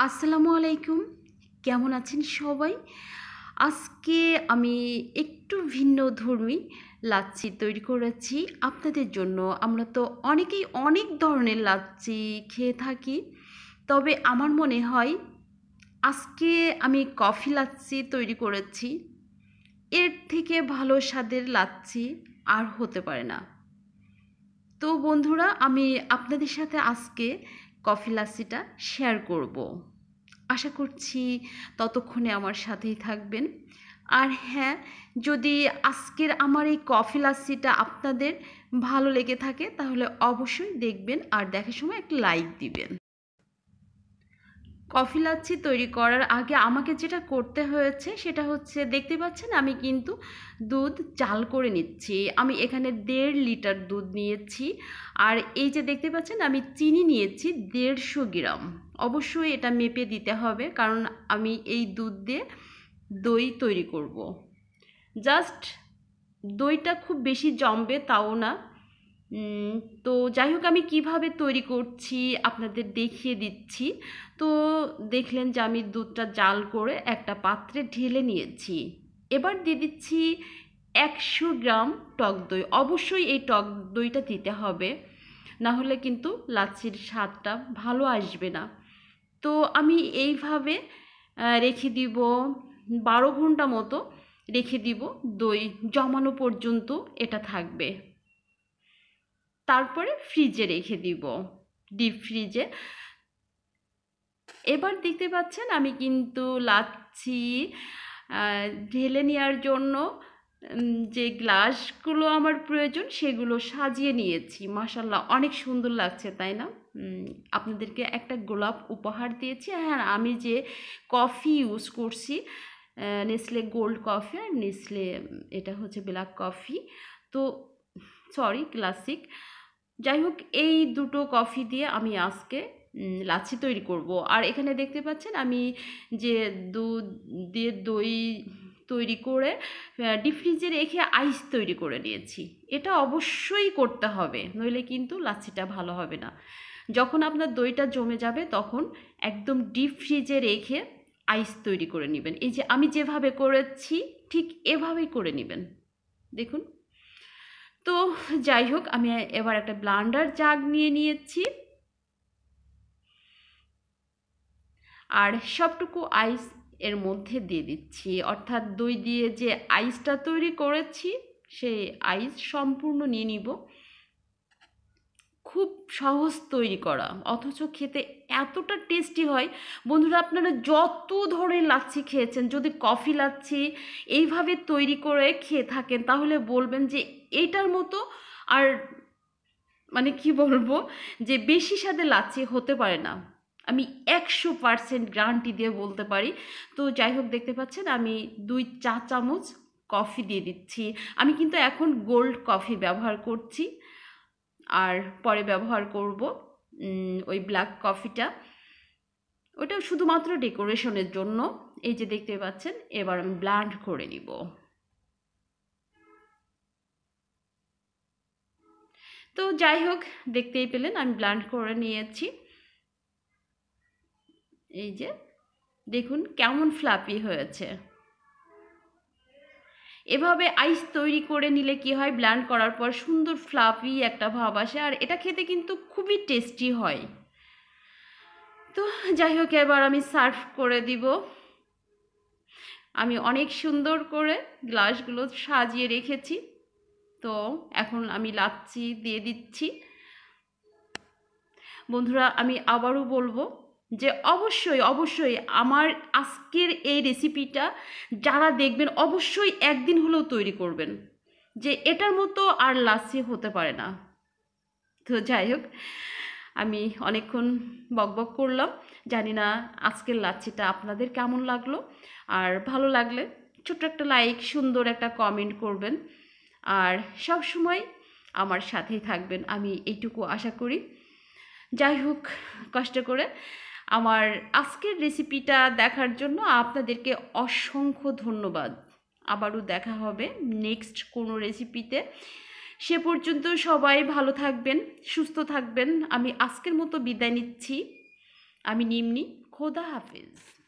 আসসালামু আলাইকুম। কেমন আছেন সবাই? আজকে আমি একটু ভিন্নধর্মী লাচ্ছি তৈরি করেছি আপনাদের জন্য। আমরা তো অনেকেই অনেক ধরনের লাচ্ছি খেয়ে থাকি, তবে আমার মনে হয় আজকে আমি কফি লাচ্ছি তৈরি করেছি। এর থেকে ভালো স্বাদের লাচ্ছি আর হতে পারে না। তো বন্ধুরা, আমি আপনাদের সাথে আজকে কফি লাচ্ছিটা শেয়ার করব। আশা করছি ততক্ষণে আমার সাথেই থাকবেন। আর হ্যাঁ, যদি আজকের আমার এই কফি লাচ্ছিটা আপনাদের ভালো লেগে থাকে তাহলে অবশ্যই দেখবেন আর দেখার সময় একটা লাইক দিবেন। কফি লাচ্ছি তৈরি করার আগে আমাকে যেটা করতে হয়েছে সেটা হচ্ছে, দেখতে পাচ্ছেন আমি কিন্তু দুধ জাল করে নিচ্ছি। আমি এখানে 1.5 লিটার দুধ নিয়েছি। আর এই যে দেখতে পাচ্ছেন আমি চিনি নিয়েছি 150 গ্রাম। অবশ্যই এটা মেপে দিতে হবে, কারণ আমি এই দুধ দিয়ে দই তৈরি করব। জাস্ট দইটা খুব বেশি জমবে তাও না। তো যাই হোক, আমি কিভাবে তৈরি করছি আপনাদের দেখিয়ে দিচ্ছি। তো দেখলেন যে আমি দুধটা জাল করে একটা পাত্রে ঢেলে নিয়েছি। এবার দিয়ে দিচ্ছি 100 গ্রাম টক দই। অবশ্যই এই টক দইটা দিতে হবে, না হলে কিন্তু লাচ্ছির স্বাদটা ভালো আসবে না। তো আমি এইভাবে রেখে দিব 12 ঘন্টা মতো রেখে দিব। দই জমানো পর্যন্ত এটা থাকবে। তারপরে ফ্রিজে রেখে দিব, ডিপ ফ্রিজে। এবার দেখতে পাচ্ছেন আমি কিন্তু লাচ্ছি ঢেলে নেওয়ার জন্য যে গ্লাসগুলো আমার প্রয়োজন সেগুলো সাজিয়ে নিয়েছি। মাশাআল্লাহ, অনেক সুন্দর লাগছে, তাই না? আপনাদেরকে একটা গোলাপ উপহার দিয়েছি। হ্যাঁ, আমি যে কফি ইউজ করছি, নেসলে গোল্ড কফি আর নেসলে এটা হচ্ছে ব্ল্যাক কফি। তো সরি, ক্লাসিক। যাই হোক, এই দুটো কফি দিয়ে আমি আজকে লাচ্ছি তৈরি করব। আর এখানে দেখতে পাচ্ছেন আমি যে দুধ দিয়ে দই তৈরি করে ডিপ ফ্রিজে রেখে আইস তৈরি করে নিয়েছি। এটা অবশ্যই করতে হবে, নইলে কিন্তু লাচ্ছিটা ভালো হবে না। যখন আপনার দইটা জমে যাবে তখন একদম ডিপ ফ্রিজে রেখে আইস তৈরি করে নেবেন। এই যে আমি যেভাবে করেছি ঠিক এভাবেই করে নেবেন। দেখুন। তো যাই হোক, আমি এবার একটা ব্লান্ডার জাগ নিয়ে নিয়েছি আর সবটুকু আইস এর মধ্যে দিয়ে দিচ্ছি। অর্থাৎ দই দিয়ে যে আইসটা তৈরি করেছি সেই আইস সম্পূর্ণ নিয়ে নিব। খুব সহজ তৈরি করা, অথচ খেতে এতটা টেস্টি হয়। বন্ধুরা, আপনারা যত ধরনের লাচ্ছি খেয়েছেন, যদি কফি লাচ্ছি এইভাবে তৈরি করে খেয়ে থাকেন তাহলে বলবেন যে এইটার মতো আর মানে কি বলবো, যে বেশি স্বাদের লাচ্ছি হতে পারে না। আমি 100% গ্যারান্টি দিয়ে বলতে পারি। তো যাই হোক, দেখতে পাচ্ছেন আমি 2 চা চামচ কফি দিয়ে দিচ্ছি। আমি কিন্তু এখন গোল্ড কফি ব্যবহার করছি, আর পরে ব্যবহার করব ওই ব্ল্যাক কফিটা। ওটা শুধুমাত্র ডেকোরেশনের জন্য। এই যে দেখতে পাচ্ছেন, এবার আমি ব্লেন্ড করে নিব। তো যাই হোক, দেখতেই পেলেন আমি ব্লেন্ড করে নিয়েছি। এই যে দেখুন কেমন ফ্লাফি হয়েছে। এভাবে আইস তৈরি করে নিলে কি হয়, ব্লেন্ড করার পর সুন্দর ফ্লাফি একটা ভাব আসে, আর এটা খেতে কিন্তু খুবই টেস্টি হয়। তো যাই হোক, এবার আমি সার্ভ করে দিব। আমি অনেক সুন্দর করে গ্লাসগুলো সাজিয়ে রেখেছি। তো এখন আমি লাচ্ছি দিয়ে দিচ্ছি। বন্ধুরা, আমি আবারও বলবো যে অবশ্যই অবশ্যই আমার আজকের এই রেসিপিটা যারা দেখবেন অবশ্যই একদিন হলেও তৈরি করবেন, যে এটার মতো আর লাচ্ছি হতে পারে না। তো যাই হোক, আমি অনেকক্ষণ বকবক করলাম। জানি না আজকের লাচ্ছিটা আপনাদের কেমন লাগলো। আর ভালো লাগলে ছোট্ট একটা লাইক, সুন্দর একটা কমেন্ট করবেন। আর সব সময় আমার সাথেই থাকবেন, আমি এইটুকু আশা করি। যাই হোক, কষ্ট করে আমার আজকের রেসিপিটা দেখার জন্য আপনাদেরকে অসংখ্য ধন্যবাদ। আবারও দেখা হবে নেক্সট কোনো রেসিপিতে। সে পর্যন্ত সবাই ভালো থাকবেন, সুস্থ থাকবেন। আমি আজকের মতো বিদায় নিচ্ছি। আমি নিম্নি। খোদা হাফেজ।